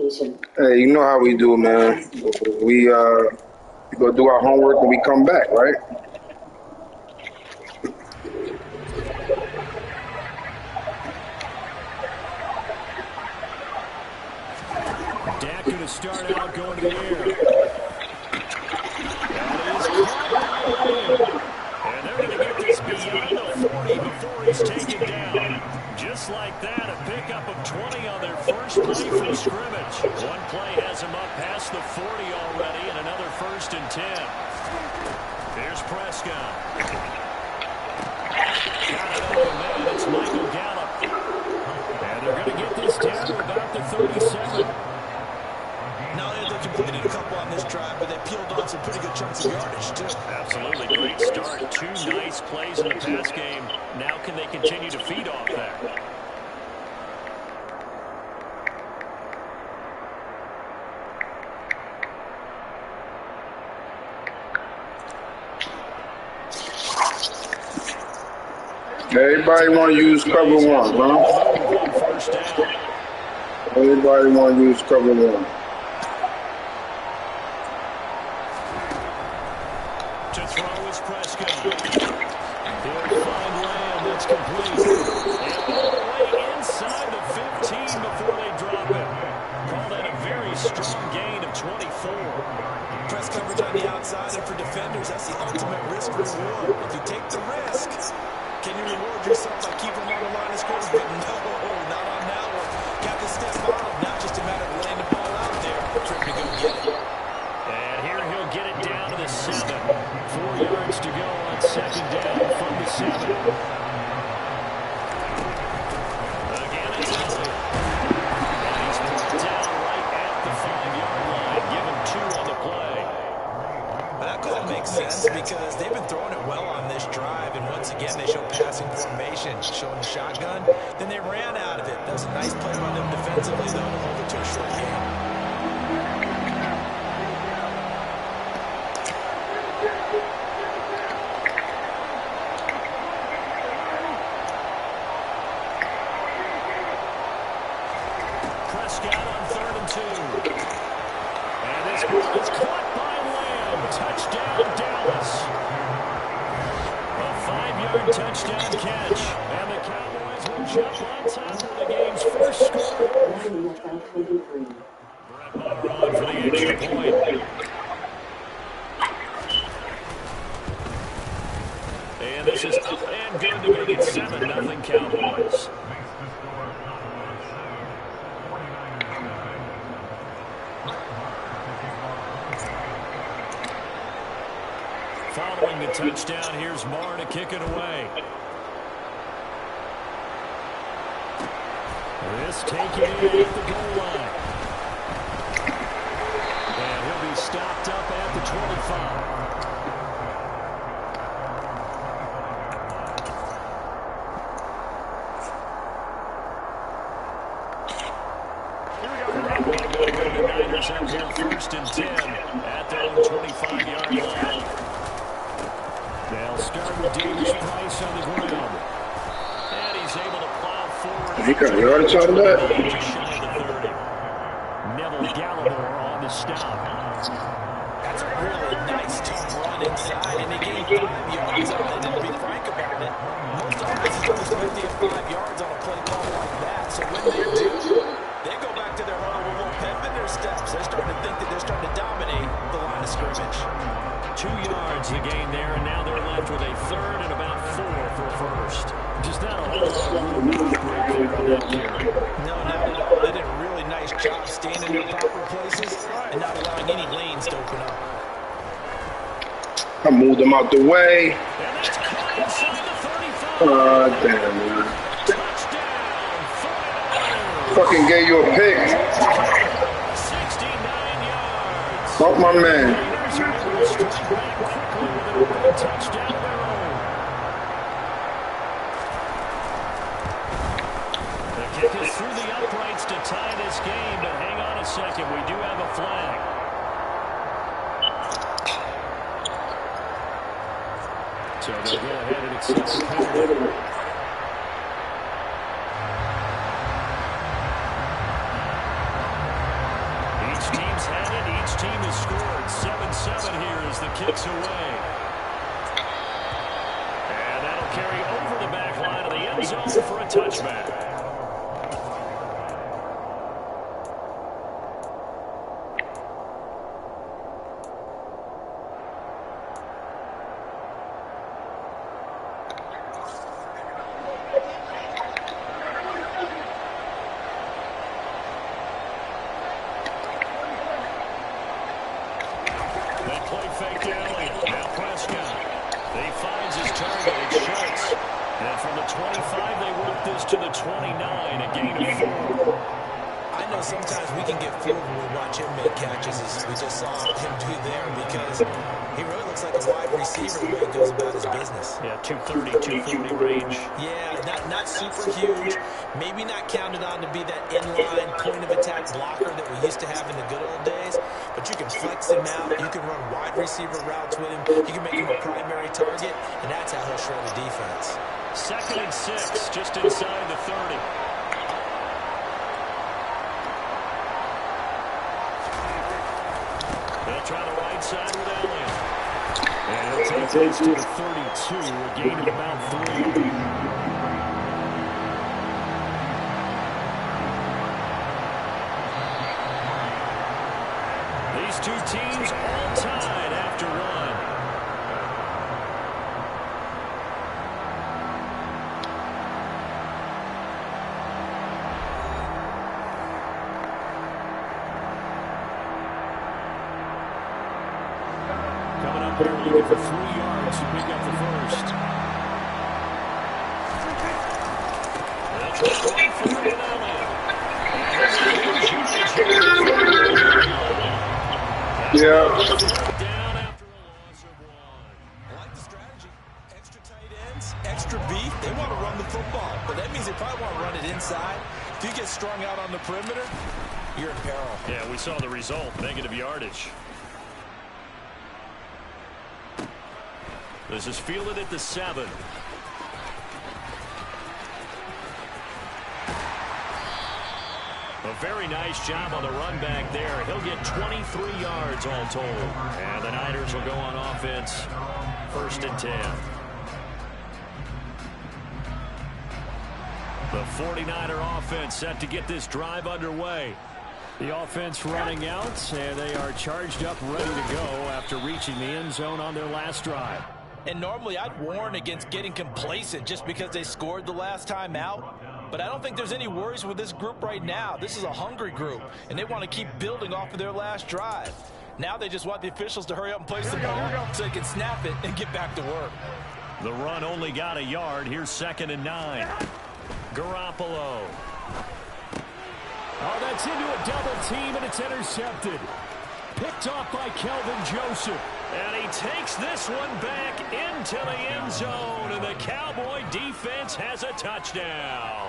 Hey, you know how we do, man. We go do our homework and we come back, right? Dak going to start out going to the air. That is caught by Lamb. And they're going to get this beyond the 40 before he's taken down. Just like that, a pickup of 20 on their first play from scrimmage. One play has him up past the 40 already, and another 1st and 10. Here's Prescott. Got it open, man. It's Michael Gallup. And they're going to get this down to about the 37. Now they completed a couple on this drive, but they peeled on some pretty good chunks of yardage, too. Absolutely great start. 2 nice plays in the pass game. Now can they continue to feed off that? Everybody want to use cover 1, huh? First down. Everybody want to use cover 1. To throw is Prescott. He'll find Lamb. That's complete. And all the way inside the 15 before they drop it. Call that a very strong gain of 24. Press coverage on the outside, and for defenders, that's the ultimate risk reward. If you take the risk, can you reward yourself by keeping them on the line of scrimmage? But no, not on that one. Got to step on him. Now just a matter of laying the ball out there. Trick to go get it. And here he'll get it down to the 7. 4 yards to go on 2nd down from the 7. Again, it's Elliott. And he's put down right at the 5-yard line. Give him 2 on the play. That call makes sense because they've been throwing it well on this drive, and once again they show passing formation, showing the shotgun. Then they ran out of it. That was a nice play by them defensively, though, to hold it to a short game. Prescott on 3rd and 2. And this ball is caught by Lamb. Touchdown, Dallas. A 5-yard touchdown catch. And the Cowboys will jump on top of the game's first score. Brett Maher on for the extra point. And this is up and good to make it 7-0 Cowboys. Following the touchdown, here's Maher to kick it away. This taken in at the goal line. And he'll be stopped up at the 25. Going to go to the Niners out here 1st and 10 at their own 25-yard line. They'll start with Davis Price on the ground. And he's able to plow forward. He got yardage out of that. Neville Gallimore on the stop. That's a really nice tough run inside, and they gained 5 yards on it. And to be frank about it, most offenses don't expect to get 5 yards on a play call like that. So when they do, they go back to their huddle with a little pep in their steps. They're starting to think that they're starting to dominate the line of scrimmage. 2 yards to gain there, and now they're left with a 3rd and about 4 for a 1st. Just not a whole lot of room to break there on that carry. No, not at all. They did a really nice job staying in their proper places and not allowing any lanes to open up. I moved him out the way. And that's caught inside the 35. Damn, man. Touchdown, 49. Fucking gave you a pick. 69 yards. Fuck my man. Touchdown of their own. The kick is through the uprights to tie this game, but hang on a second. We do have a flag. So they'll go ahead and accept the penalty. Each team has scored 7-7 here as the kick's away. And that'll carry over the back line of the end zone for a touchback. He really looks like a wide receiver the way he goes about his business. Yeah, 230, 240 range. Yeah, not super huge. Maybe not counted on to be that inline point-of-attack blocker that we used to have in the good old days. But you can flex him out. You can run wide receiver routes with him. You can make him a primary target, and that's how he'll shred the defense. 2nd and 6, just inside the 30. They'll try the right side with Elliott. And he'll take this to the 32, a gain of about 3. These two teams all tied after one. Coming up here, looking for 3 yards to pick up the first. They'll try to run for it with Elliott. Yeah. Down after a loss of 1. I like the strategy. Extra tight ends, extra beef. They want to run the football, but that means they probably want to run it inside. If you get strung out on the perimeter, you're in peril. Yeah, we saw the result, negative yardage. This is fielded at the 7. A very nice job on the run back there. He'll get 23 yards all told. And the Niners will go on offense. 1st and 10. The 49er offense set to get this drive underway. The offense running out, and they are charged up, ready to go after reaching the end zone on their last drive. And normally I'd warn against getting complacent just because they scored the last time out. But I don't think there's any worries with this group right now. This is a hungry group, and they want to keep building off of their last drive. Now they just want the officials to hurry up and place the ball so they can snap it and get back to work. The run only got a yard. Here's 2nd and 9. Garoppolo. Oh, that's into a double team, and it's intercepted. Picked off by Kelvin Joseph. And he takes this one back into the end zone, and the Cowboy defense has a touchdown.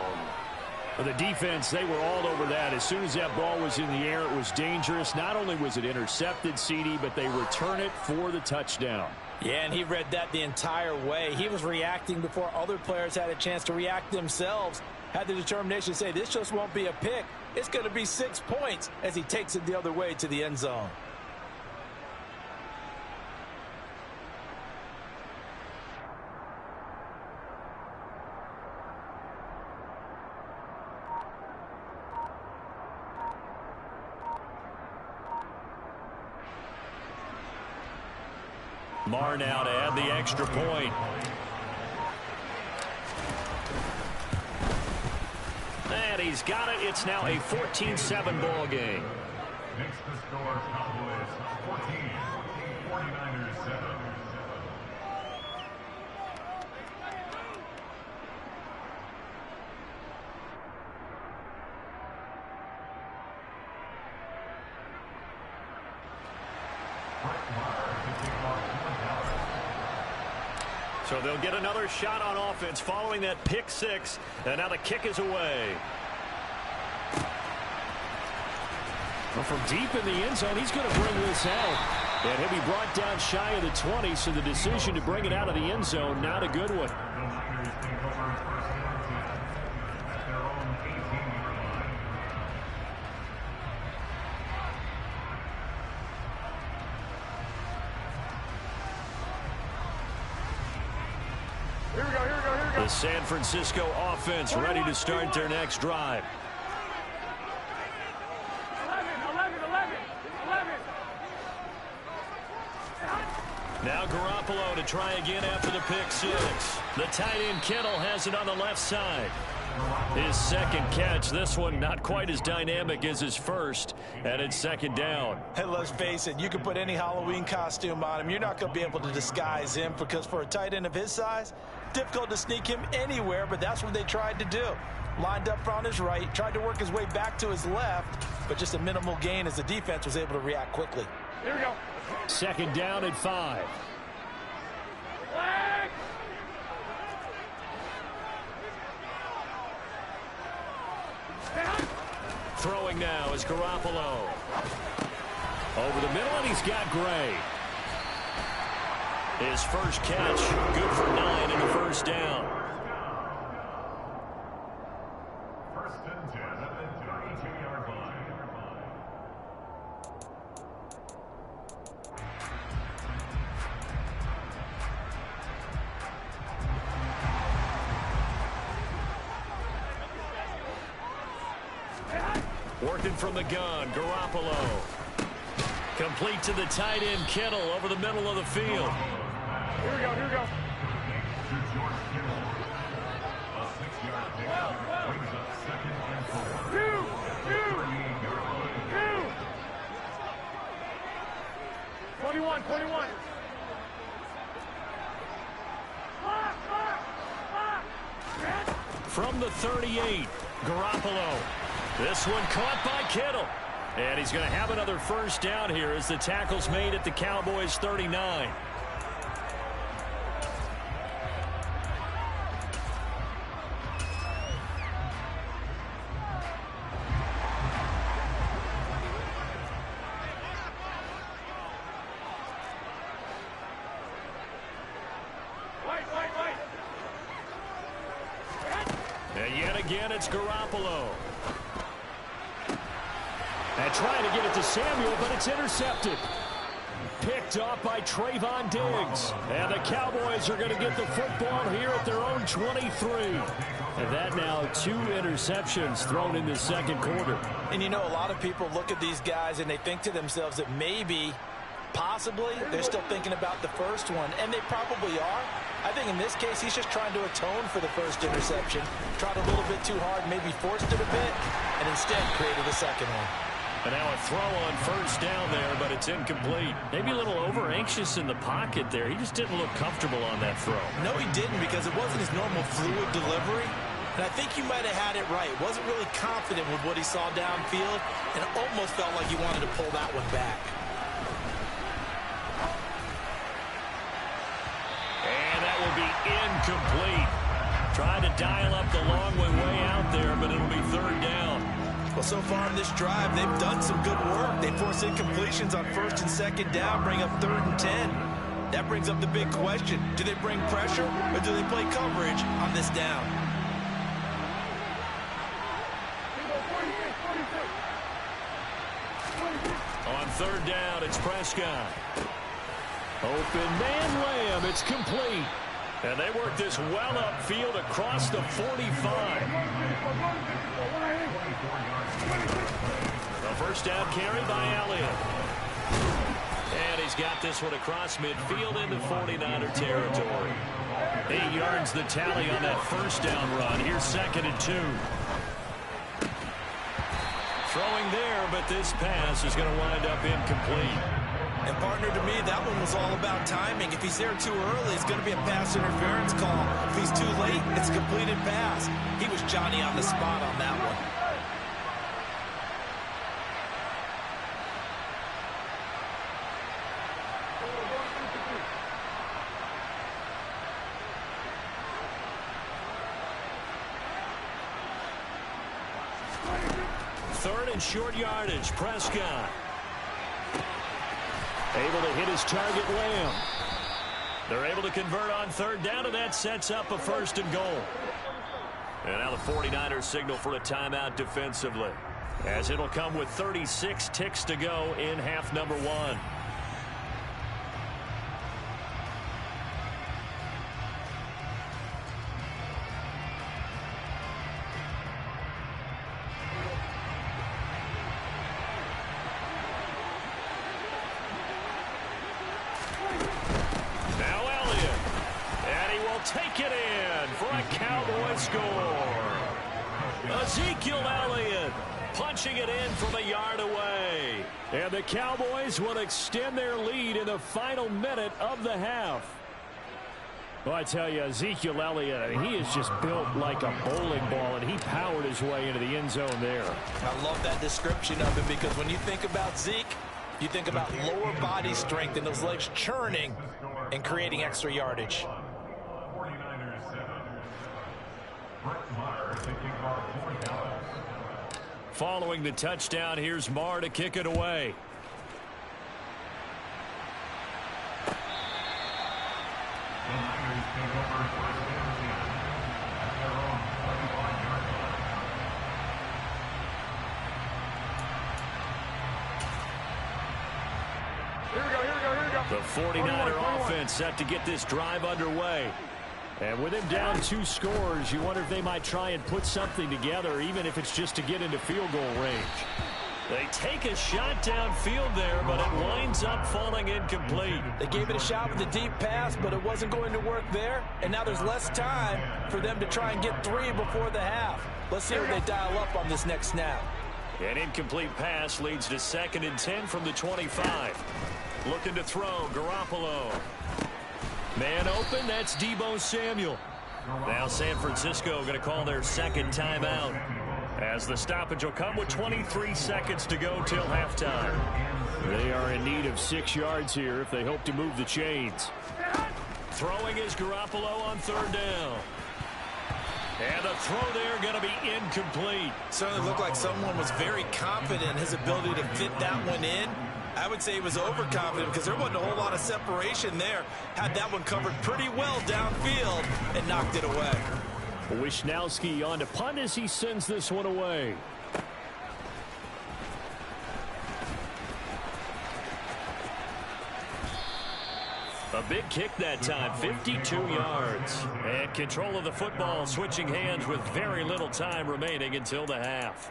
For the defense, they were all over that. As soon as that ball was in the air, it was dangerous. Not only was it intercepted, CD, but they return it for the touchdown. Yeah, and he read that the entire way. He was reacting before other players had a chance to react themselves. Had the determination to say, this just won't be a pick. It's going to be 6 points as he takes it the other way to the end zone. Marr now to add the extra point. And he's got it. It's now a 14-7 ball game. Makes the score Cowboys 14, 49ers 7. So they'll get another shot on offense following that pick 6. And now the kick is away. Well, from deep in the end zone, he's going to bring this out. And he'll be brought down shy of the 20, so the decision to bring it out of the end zone, not a good one. The San Francisco offense ready to start their next drive. 11. Now Garoppolo to try again after the pick six. The tight end Kittle has it on the left side. His second catch, this one not quite as dynamic as his first, and it's second down. Hey, let's face it, you can put any Halloween costume on him. You're not going to be able to disguise him because for a tight end of his size, difficult to sneak him anywhere, but that's what they tried to do. Lined up on his right, tried to work his way back to his left, but just a minimal gain as the defense was able to react quickly. Here we go. Second down at 5. Throwing now is Garoppolo. Over the middle, and he's got Gray. His first catch, good for 9 and a first down. First and 10 at the 32-yard line. Working from the gun, Garoppolo. Complete to the tight end, Kittle, over the middle of the field. Here we go. To George Kittle. A 6-yard pickup brings up second and 4. 38-yard line. 21. From the 38, Garoppolo. This one caught by Kittle. And he's going to have another first down here as the tackle's made at the Cowboys' 39. And yet again, it's Garoppolo. And trying to get it to Samuel, but it's intercepted. Picked off by Trayvon Diggs. And the Cowboys are going to get the football here at their own 23. And that now 2 interceptions thrown in the second quarter. And you know, a lot of people look at these guys and they think to themselves that maybe, possibly, they're still thinking about the first one. And they probably are. I think in this case, he's just trying to atone for the first interception. Tried a little bit too hard, maybe forced it a bit, and instead created a second one. And now a throw on first down there, but it's incomplete. Maybe a little over-anxious in the pocket there. He just didn't look comfortable on that throw. No, he didn't, because it wasn't his normal fluid delivery. And I think you might have had it right. Wasn't really confident with what he saw downfield, and it almost felt like he wanted to pull that one back. And that will be incomplete. Trying to dial up the long way out there, but it'll be third down. Well, so far in this drive, they've done some good work. They force incompletions on first and second down, bring up 3rd and 10. That brings up the big question. Do they bring pressure, or do they play coverage on this down? On third down, it's Prescott. Open man Lamb, it's complete. And they work this well upfield across the 45. The first down carry by Elliott. And he's got this one across midfield into 49er territory. 8 yards the tally on that first down run. Here's 2nd and 2. Throwing there, but this pass is going to wind up incomplete. And partner, to me, that one was all about timing. If he's there too early, it's going to be a pass interference call. If he's too late, it's a completed pass. He was Johnny on the spot on that one. Third and short yardage, Prescott. Able to hit his target, Lamb. They're able to convert on third down, and that sets up a 1st and goal. And now the 49ers signal for a timeout defensively, as it'll come with 36 ticks to go in half number 1. score. Ezekiel Elliott punching it in from a yard away. And the Cowboys will extend their lead in the final minute of the half. Well, I tell you, Ezekiel Elliott, he is just built like a bowling ball, and he powered his way into the end zone there. I love that description of him, because when you think about Zeke, you think about lower body strength and those legs churning and creating extra yardage. 49ers 7. Brett Maher taking off 4 yards. Following the touchdown, here's Maher to kick it away. The Niners take over first and 10 at their own 25-yard line. Here we go, here we go, here we go. The 49er offense set to get this drive underway. And with him down 2 scores, you wonder if they might try and put something together, even if it's just to get into field goal range. They take a shot downfield there, but it winds up falling incomplete. They gave it a shot with a deep pass, but it wasn't going to work there. And now there's less time for them to try and get 3 before the half. Let's see what they dial up on this next snap. An incomplete pass leads to 2nd and 10 from the 25. Looking to throw, Garoppolo. Man open, that's Deebo Samuel. Now San Francisco going to call their 2nd timeout, as the stoppage will come with 23 seconds to go till halftime. They are in need of 6 yards here if they hope to move the chains. Throwing is Garoppolo on 3rd down. And the throw there going to be incomplete. Certainly looked like someone was very confident in his ability to fit that one in. I would say he was overconfident, because there wasn't a whole lot of separation there. Had that one covered pretty well downfield and knocked it away. Wisnowski on to punt as he sends this one away. A big kick that time, 52 yards. And control of the football, switching hands with very little time remaining until the half.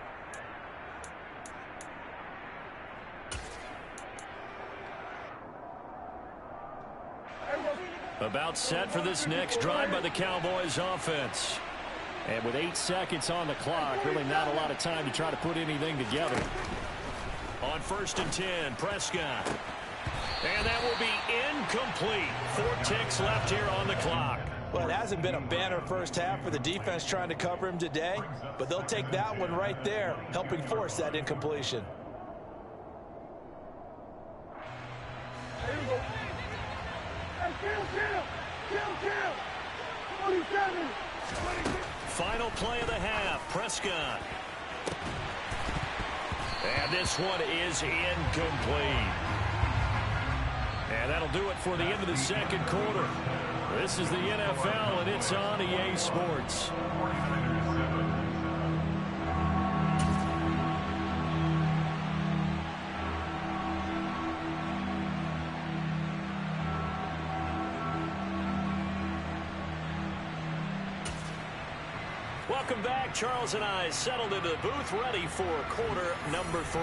About set for this next drive by the Cowboys offense. And with 8 seconds on the clock, really not a lot of time to try to put anything together. On 1st and 10, Prescott. And that will be incomplete. 4 ticks left here on the clock. Well, it hasn't been a banner first half for the defense trying to cover him today, but they'll take that one right there, helping force that incompletion. Final play of the half, Prescott. And this one is incomplete. And that'll do it for the end of the 2nd quarter. This is the NFL, and it's on EA Sports. 49ers 7. Welcome back. Charles and I settled into the booth, ready for quarter number 3.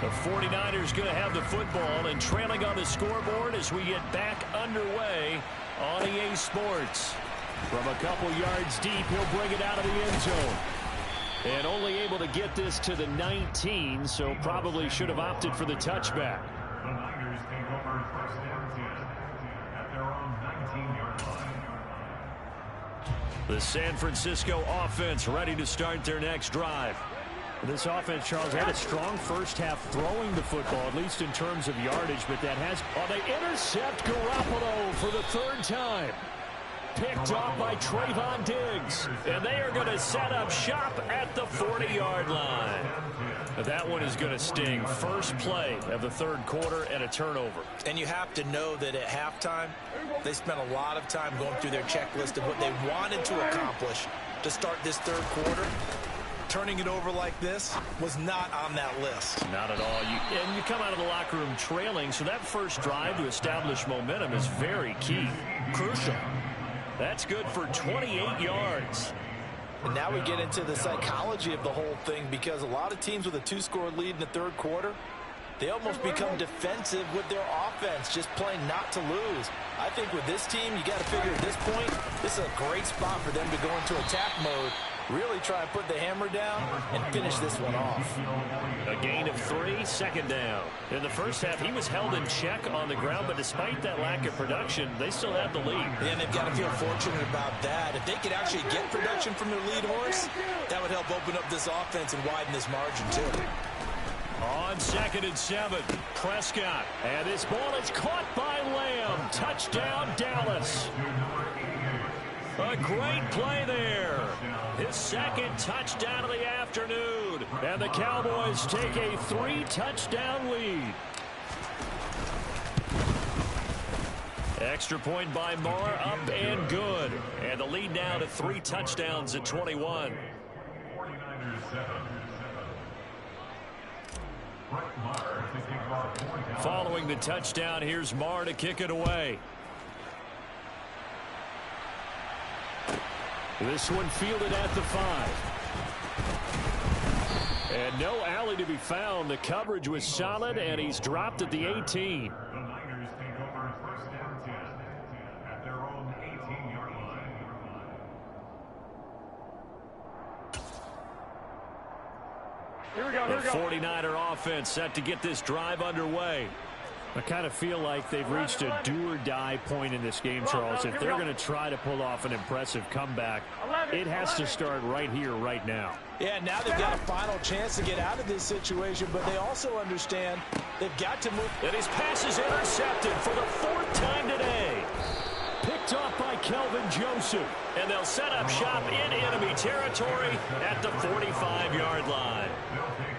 The 49ers going to have the football and trailing on the scoreboard as we get back underway on EA Sports. From a couple yards deep, he'll bring it out of the end zone. And only able to get this to the 19, so probably should have opted for the touchback. The Niners take over first and 10 at their own 19-yard line. The San Francisco offense ready to start their next drive. This offense, Charles, had a strong first half throwing the football, at least in terms of yardage, but that has... Oh, they intercept Garoppolo for the 3rd time. Picked off by Trayvon Diggs. And they are going to set up shop at the 40-yard line. That one is going to sting. First play of the 3rd quarter and a turnover. And you have to know that at halftime, they spent a lot of time going through their checklist of what they wanted to accomplish to start this 3rd quarter. Turning it over like this was not on that list. Not at all. And you come out of the locker room trailing, so that first drive to establish momentum is very key. Crucial. That's good for 28 yards. And now we get into the psychology of the whole thing, because a lot of teams with a 2-score lead in the 3rd quarter, they almost become defensive with their offense, just playing not to lose. I think with this team, you got to figure at this point, this is a great spot for them to go into attack mode, really try and put the hammer down and finish this one off. A gain of 3, second down. In the first half, he was held in check on the ground, but despite that lack of production, they still have the lead. And they've got to feel fortunate about that. If they could actually get production from their lead horse, that would help open up this offense and widen this margin too. On 2nd and 7, Prescott. And this ball is caught by Lamb. Touchdown, Dallas. A great play there. His second touchdown of the afternoon. And the Cowboys take a 3-touchdown lead. Extra point by Marr, up and good. And the lead now to 3 touchdowns at 21. 49ers 7. Following the touchdown, here's Marr to kick it away. This one fielded at the 5. And no alley to be found. The coverage was solid, and he's dropped at the 18. The Niners take over 1st down 10 at their own 18-yard line. Here we go, here The we go. 49er offense set to get this drive underway. I kind of feel like they've reached a do-or-die point in this game, Charles. If they're going to try to pull off an impressive comeback, it has to start right here, right now. Yeah, now they've got a final chance to get out of this situation, but they also understand they've got to move. And his pass is intercepted for the 4th time today. Picked off by Kelvin Joseph. And they'll set up shop in enemy territory at the 45-yard line.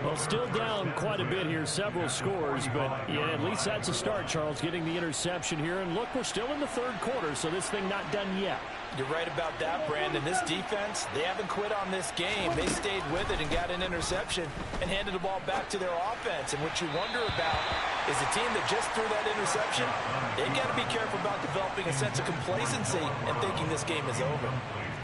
Well, still down quite a bit here, several scores, but yeah, at least that's a start, Charles, getting the interception here. And look, we're still in the 3rd quarter, so this thing not done yet. You're right about that, Brandon. This defense, they haven't quit on this game. They stayed with it and got an interception and handed the ball back to their offense. And what you wonder about is the team that just threw that interception, they've got to be careful about developing a sense of complacency and thinking this game is over.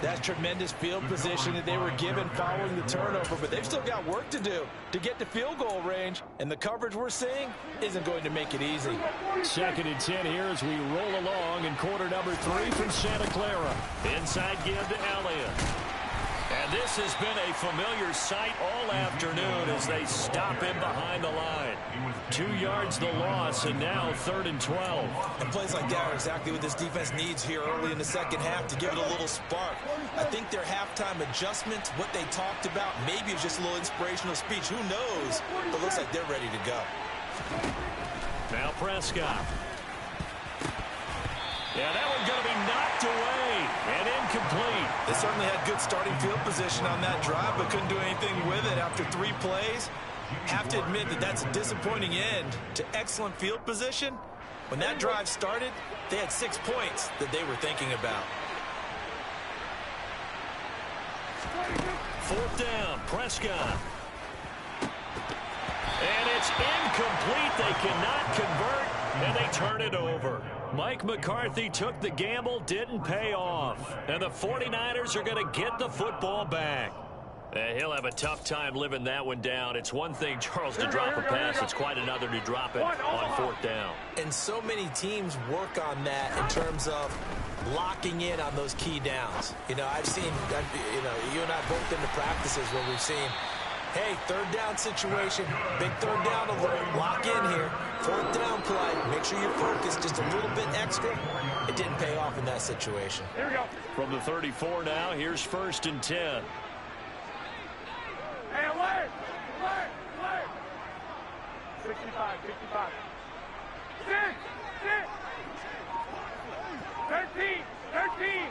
That's tremendous field position that they were given following the turnover, but they've still got work to do to get to field goal range, and the coverage we're seeing isn't going to make it easy. 2nd and 10 here as we roll along in quarter number 3 from Santa Clara. Inside give to Elliott. And this has been a familiar sight all afternoon as they stop him behind the line. 2 yards the loss, and now 3rd and 12. And plays like that are exactly what this defense needs here early in the second half to give it a little spark. I think their halftime adjustment, what they talked about, maybe it's just a little inspirational speech. Who knows? But it looks like they're ready to go. Now Prescott. Yeah, that one's going to be knocked away and incomplete. They certainly had good starting field position on that drive, but couldn't do anything with it after 3 plays. Have to admit that that's a disappointing end to excellent field position. When that drive started, they had 6 points that they were thinking about. 4th down, Prescott. And it's incomplete. They cannot convert, and they turn it over. Mike McCarthy took the gamble, didn't pay off. And the 49ers are going to get the football back. He'll have a tough time living that one down. It's one thing, Charles, to drop a pass. It's quite another to drop it on 4th down. And so many teams work on that in terms of locking in on those key downs. You know, I've seen, you and I both been to practices where we've seen, hey, 3rd down situation, big 3rd down alert, lock in here. 4th down play, make sure you're focused just a little bit extra. It didn't pay off in that situation. Here we go. From the 34 now, here's 1st and 10. Hey, alert! 65. 6. 13.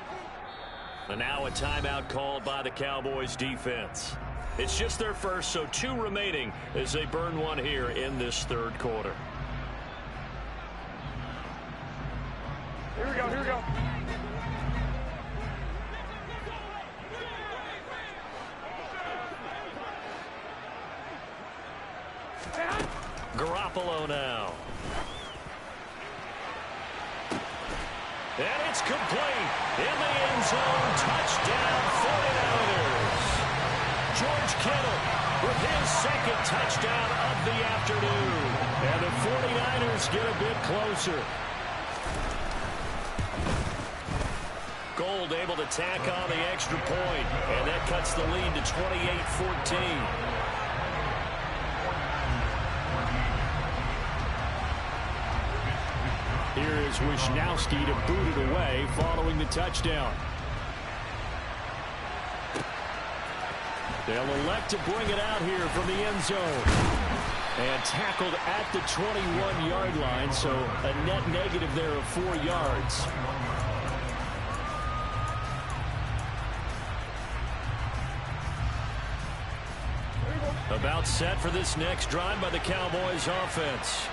And now a timeout called by the Cowboys defense. It's just their first, so 2 remaining as they burn one here in this 3rd quarter. Here we go. Garoppolo now. And it's complete. In the end zone, touchdown 49ers. George Kittle with his second touchdown of the afternoon. And the 49ers get a bit closer. Gold able to tack on the extra point, and that cuts the lead to 28-14. Here is Wisnowski to boot it away following the touchdown. They'll elect to bring it out here from the end zone. And tackled at the 21-yard line, so a net negative there of 4 yards. About set for this next drive by the Cowboys offense.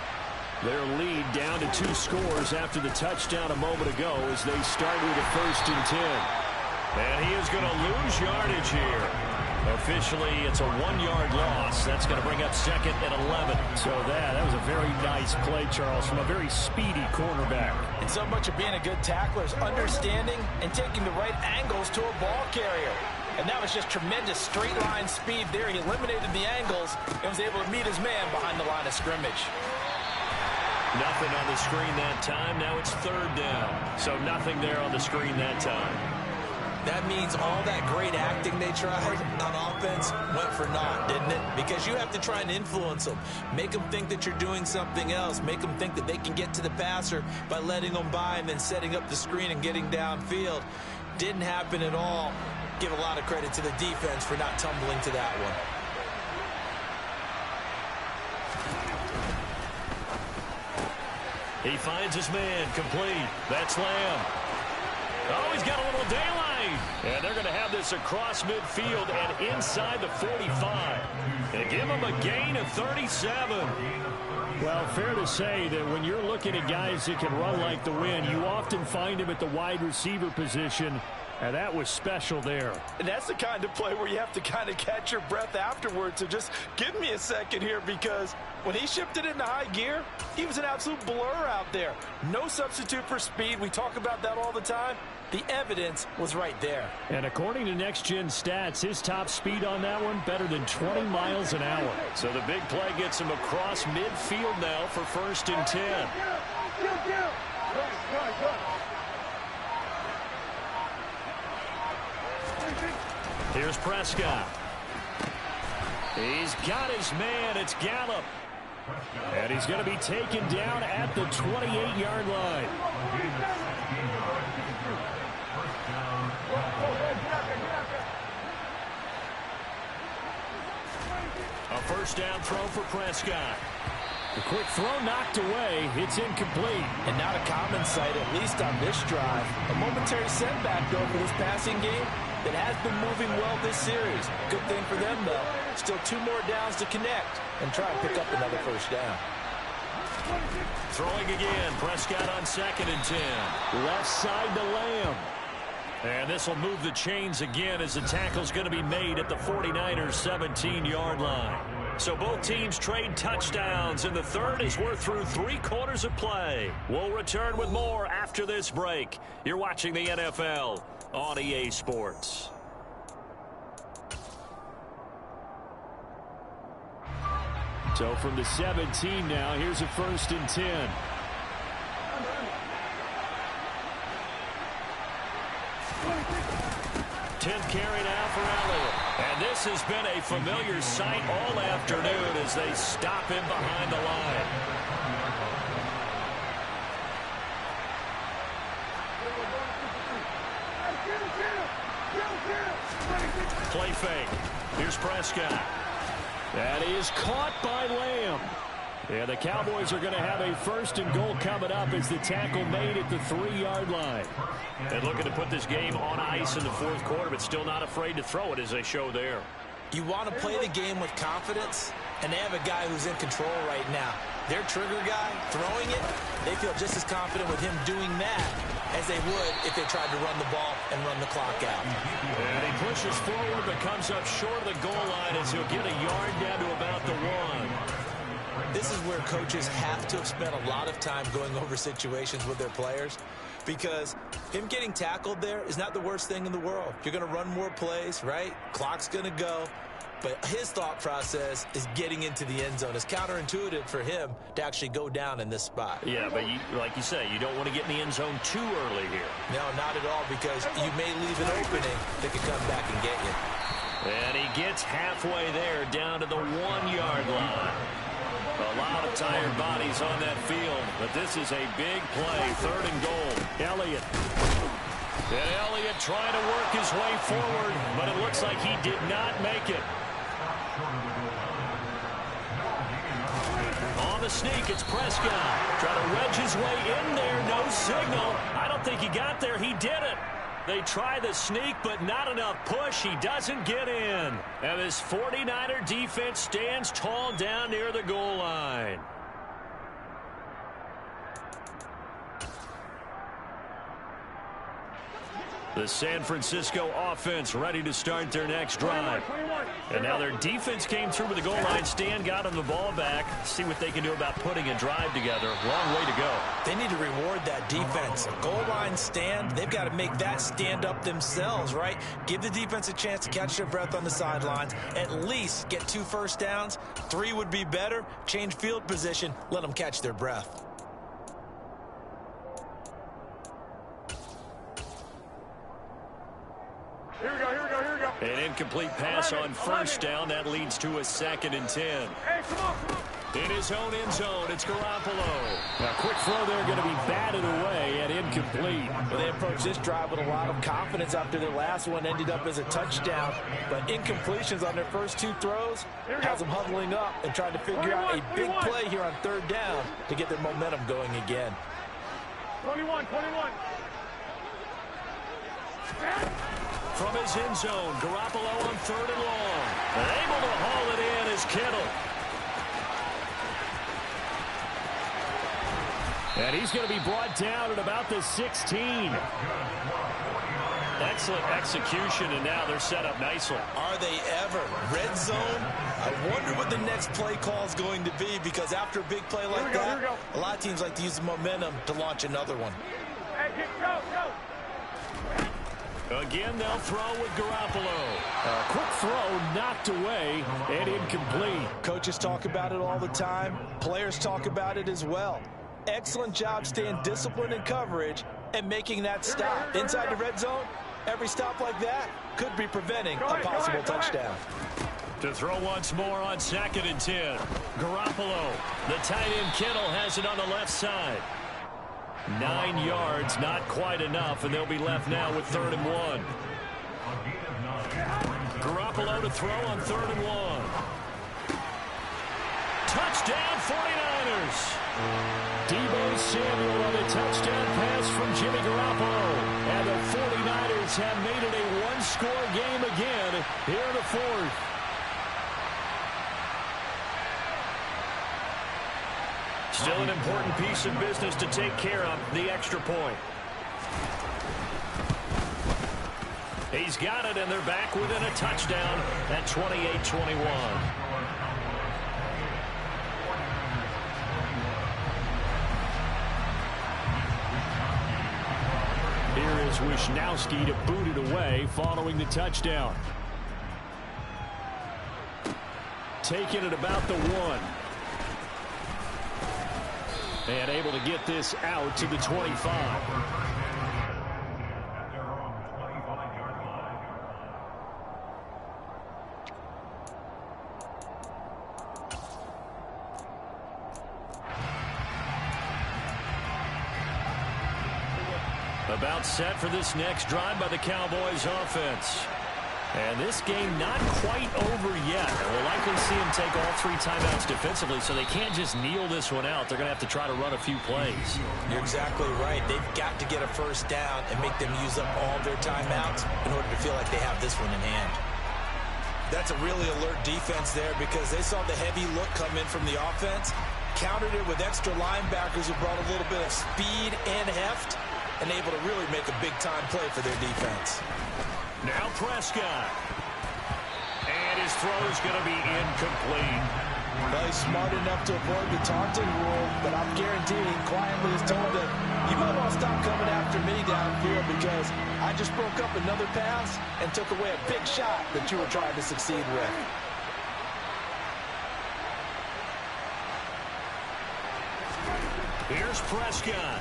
Their lead down to 2 scores after the touchdown a moment ago as they start with a 1st and 10. And he is going to lose yardage here. Officially, it's a 1-yard loss. That's going to bring up 2nd and 11. So that was a very nice play, Charles, from a very speedy cornerback. And so much of being a good tackler is understanding and taking the right angles to a ball carrier. And that was just tremendous straight line speed there. He eliminated the angles and was able to meet his man behind the line of scrimmage. Nothing on the screen that time. Now it's 3rd down. So nothing there on the screen that time. That means all that great acting they tried on offense went for naught, didn't it? Because you have to try and influence them. Make them think that you're doing something else. Make them think that they can get to the passer by letting them by and then setting up the screen and getting downfield. Didn't happen at all. Give a lot of credit to the defense for not tumbling to that one. He finds his man complete. That's Lamb. Oh, he's got a little daylight. And they're going to have this across midfield and inside the 45. And give him a gain of 37. Well, fair to say that when you're looking at guys that can run like the wind, you often find him at the wide receiver position. And that was special there. And that's the kind of play where you have to kind of catch your breath afterwards. So just give me a second here, because when he shifted into high gear, he was an absolute blur out there. No substitute for speed. We talk about that all the time. The evidence was right there. And according to Next Gen Stats, his top speed on that one, better than 20 miles an hour. So the big play gets him across midfield now for 1st and 10. Here's Prescott. He's got his man. It's Gallup. And he's going to be taken down at the 28-yard line. A 1st down throw for Prescott. The quick throw knocked away. It's incomplete. And not a common sight, at least on this drive. A momentary setback, though, for this passing game that has been moving well this series. Good thing for them, though. Still 2 more downs to connect and try and pick up another 1st down. Throwing again. Prescott on 2nd and 10. Left side to Lamb. And this will move the chains again as the tackle's going to be made at the 49ers' 17-yard line. So both teams trade touchdowns in the 3rd as we're through 3/4 of play. We'll return with more after this break. You're watching the NFL on EA Sports. So from the 17 now, here's a 1st and 10. Tenth carry now for Elliott. And this has been a familiar sight all afternoon as they stop him behind the line. Play fake. Here's Prescott. That is caught by Lamb. Yeah, the Cowboys are going to have a 1st and goal coming up as the tackle made at the 3-yard line. And looking to put this game on ice in the 4th quarter, but still not afraid to throw it as they show there. You want to play the game with confidence, and they have a guy who's in control right now. Their trigger guy, throwing it, they feel just as confident with him doing that as they would if they tried to run the ball and run the clock out. And he pushes forward but comes up short of the goal line as he'll get a yard down to about the 1. This is where coaches have to have spent a lot of time going over situations with their players. because him getting tackled there is not the worst thing in the world. You're going to run more plays, right? Clock's going to go. But his thought process is getting into the end zone. It's counterintuitive for him to actually go down in this spot. Yeah, but like you say, you don't want to get in the end zone too early here. No, not at all, because you may leave an opening that could come back and get you. And he gets halfway there, down to the 1-yard line. A lot of tired bodies on that field, but this is a big play. 3rd and goal. Elliott. And Elliott trying to work his way forward, but it looks like he did not make it. On the sneak, it's Prescott. Trying to wedge his way in there. No signal. I don't think he got there. He did it. They try the sneak, but not enough push. He doesn't get in. And this 49er defense stands tall down near the goal line. The San Francisco offense ready to start their next drive. And now their defense came through with the goal line stand, got them the ball back. See what they can do about putting a drive together. Long way to go. They need to reward that defense. Goal line stand, they've got to make that stand up themselves, right? Give the defense a chance to catch their breath on the sidelines. At least get 2 first downs. 3 would be better. Change field position. Let them catch their breath. Here we go, here we go, here we go. An incomplete pass on first down. That leads to a 2nd and 10. Hey, come on, come on. In his own end zone, it's Garoppolo. A quick throw there, going to be batted away and incomplete. Well, they approached this drive with a lot of confidence after their last one ended up as a touchdown. But incompletions on their first 2 throws has them huddling up and trying to figure out a big play here on 3rd down to get their momentum going again. 21, 21. From his end zone, Garoppolo on 3rd and long. And able to haul it in is Kittle. And he's going to be brought down at about the 16. Excellent execution, and now they're set up nicely. Are they ever? Red zone? I wonder what the next play call is going to be, because after a big play like that, a lot of teams like to use the momentum to launch another one. Hey, go, go. Again, they'll throw with Garoppolo. A quick throw knocked away and incomplete. Coaches talk about it all the time. Players talk about it as well. Excellent job staying disciplined in coverage and making that stop. Inside the red zone, every stop like that could be preventing a possible touchdown. To throw once more on 2nd and 10. Garoppolo, the tight end Kittle has it on the left side. 9 yards, not quite enough, and they'll be left now with 3rd and 1. Garoppolo to throw on 3rd and 1. Touchdown 49ers. Deebo Samuel on a touchdown pass from Jimmy Garoppolo. And the 49ers have made it a 1-score game again here in the 4th. Still an important piece of business to take care of, the extra point. He's got it, and they're back within a touchdown at 28-21. Here is Wisnowski to boot it away following the touchdown. Taking it about the 1. And able to get this out to the 25. About set for this next drive by the Cowboys offense. And this game not quite over yet. We'll likely see him take all 3 timeouts defensively, so they can't just kneel this one out. They're going to have to try to run a few plays. You're exactly right. They've got to get a first down and make them use up all their timeouts in order to feel like they have this one in hand. That's a really alert defense there, because they saw the heavy look come in from the offense, countered it with extra linebackers who brought a little bit of speed and heft, and able to really make a big-time play for their defense. Now Prescott. And his throw is going to be incomplete. Well, he's smart enough to avoid the taunting rule, but I'm guaranteeing he quietly has told them, you might want to stop coming after me downfield because I just broke up another pass and took away a big shot that you were trying to succeed with. Here's Prescott.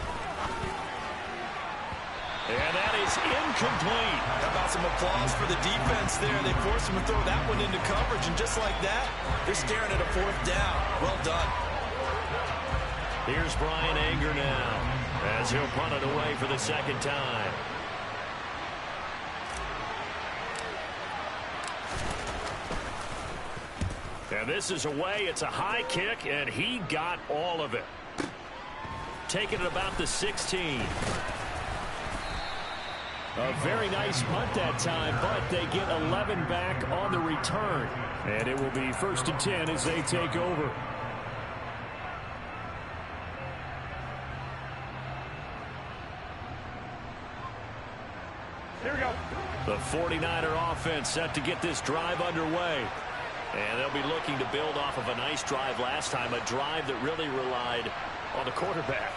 And that is incomplete. How about some applause for the defense there? They forced him to throw that one into coverage, and just like that, they're staring at a 4th down. Well done. Here's Brian Anger now, as he'll punt it away for the 2nd time. And this is away. It's a high kick, and he got all of it. Taking it about the 16. A very nice punt that time, but they get 11 back on the return. And it will be 1st and 10 as they take over. Here we go. The 49er offense set to get this drive underway. And they'll be looking to build off of a nice drive last time, a drive that really relied on the quarterback.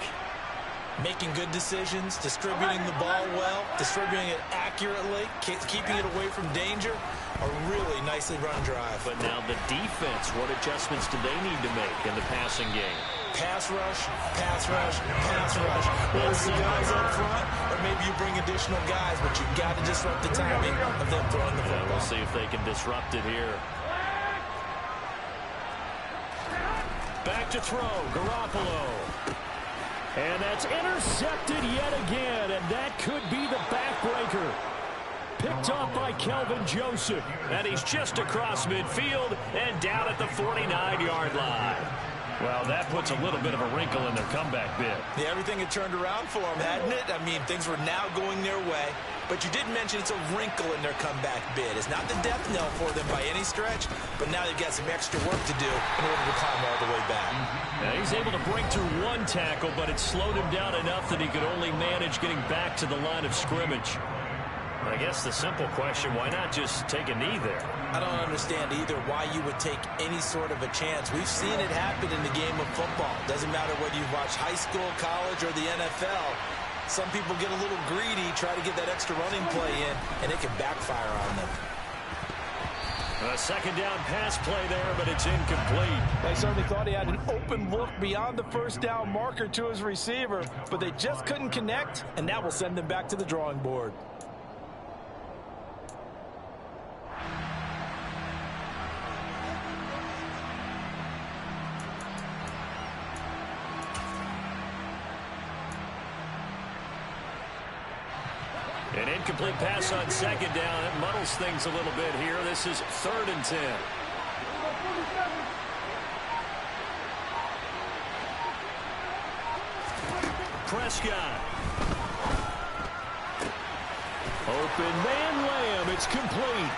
Making good decisions, distributing the ball well, distributing it accurately, keeping it away from danger. A really nicely run drive. But now the defense, what adjustments do they need to make in the passing game? Pass rush, pass rush, pass rush. Whether it's the guys up front, or maybe you bring additional guys, but you've got to disrupt the timing of them throwing the football. We'll see if they can disrupt it here. Back to throw, Garoppolo. And that's intercepted yet again, and that could be the backbreaker. Picked up by Kelvin Joseph, and he's just across midfield and down at the 49-yard line. Well, that puts a little bit of a wrinkle in their comeback bid. Yeah, everything had turned around for them, hadn't it? I mean, things were now going their way. But you did mention it's a wrinkle in their comeback bid. It's not the death knell for them by any stretch, but now they've got some extra work to do in order to climb all the way back. Now he's able to break through one tackle, but it slowed him down enough that he could only manage getting back to the line of scrimmage. I guess the simple question, why not just take a knee there? I don't understand either why you would take any sort of a chance. We've seen it happen in the game of football. Doesn't matter whether you've watched high school, college, or the NFL. Some people get a little greedy, try to get that extra running play in, and it can backfire on them. A 2nd down pass play there, but it's incomplete. They certainly thought he had an open look beyond the 1st down marker to his receiver, but they just couldn't connect, and that will send them back to the drawing board. An incomplete pass on 2nd down. It muddles things a little bit here. This is 3rd and 10. Prescott. Open man Lamb. It's complete.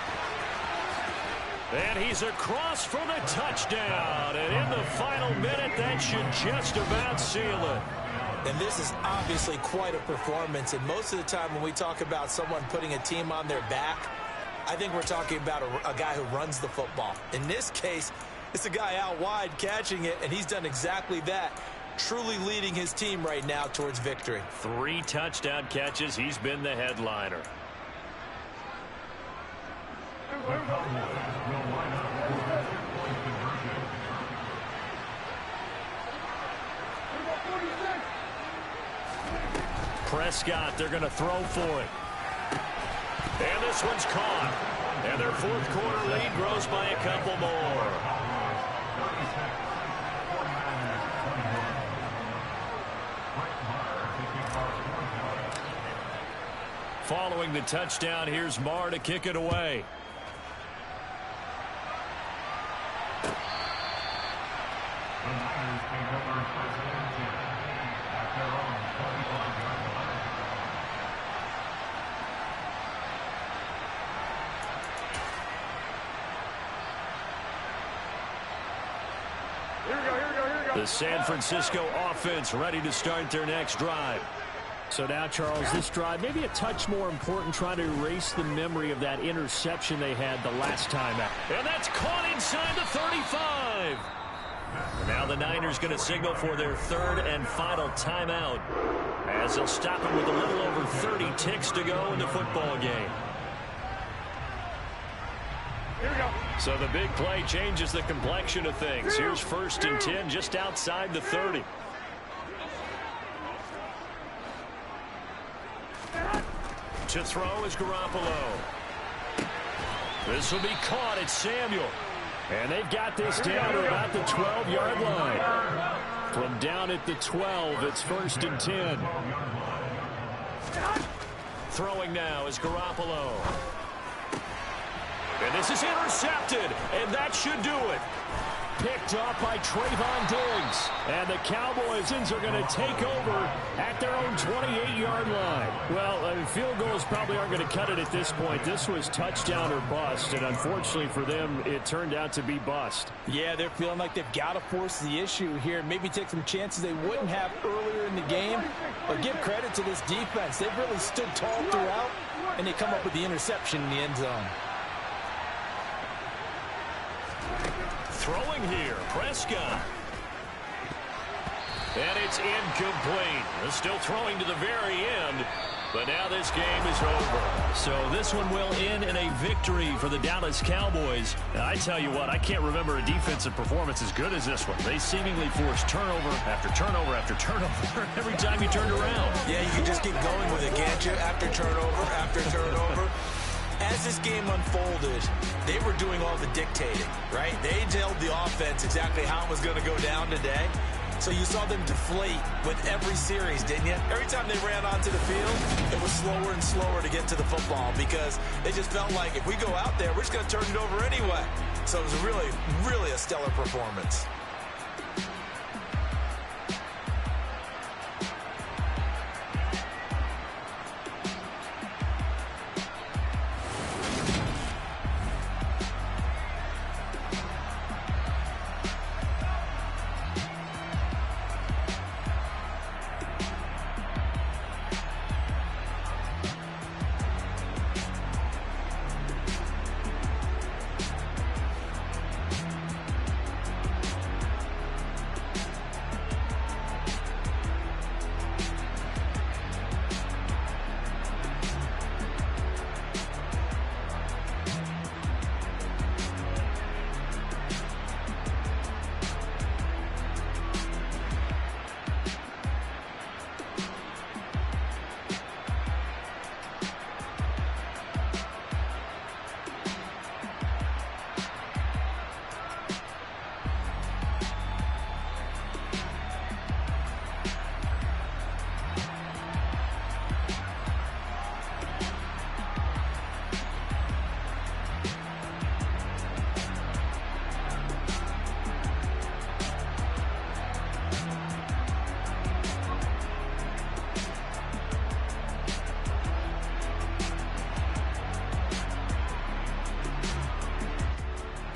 And he's across for the touchdown. And in the final minute, that should just about seal it. And this is obviously quite a performance. And most of the time when we talk about someone putting a team on their back, I think we're talking about a guy who runs the football. In this case, it's a guy out wide catching it, and he's done exactly that, truly leading his team right now towards victory. 3 touchdown catches. He's been the headliner. Prescott, they're going to throw for it. And this one's caught. And their 4th quarter lead grows by a couple more. Following the touchdown, here's Marr to kick it away. The San Francisco offense ready to start their next drive. So now, Charles, this drive maybe a touch more important, trying to erase the memory of that interception they had the last time out. And that's caught inside the 35. Now the Niners going to signal for their third and final timeout as they'll stop him with a little over 30 ticks to go in the football game. Here we go. So the big play changes the complexion of things. Here's 1st and 10 just outside the 30. To throw is Garoppolo. This will be caught at Samuel. And they've got this down to about the 12-yard line. From down at the 12, it's 1st and 10. Throwing now is Garoppolo. And this is intercepted, and that should do it. Picked off by Trayvon Diggs. And the Cowboys are going to take over at their own 28-yard line. Well, field goals probably aren't going to cut it at this point. This was touchdown or bust, and unfortunately for them, it turned out to be bust. Yeah, they're feeling like they've got to force the issue here. Maybe take some chances they wouldn't have earlier in the game. But give credit to this defense. They've really stood tall throughout, and they come up with the interception in the end zone. Throwing here, Prescott. And it's incomplete. They're still throwing to the very end, but now this game is over. So this one will end in a victory for the Dallas Cowboys. Now, I tell you what, I can't remember a defensive performance as good as this one. They seemingly forced turnover after turnover after turnover every time you turned around. Yeah, you can just keep going with it, can't you? After turnover, after turnover. As this game unfolded, they were doing all the dictating, right? They told the offense exactly how it was going to go down today. So you saw them deflate with every series, didn't you? Every time they ran onto the field, it was slower and slower to get to the football because they just felt like if we go out there, we're just going to turn it over anyway. So it was really, really a stellar performance.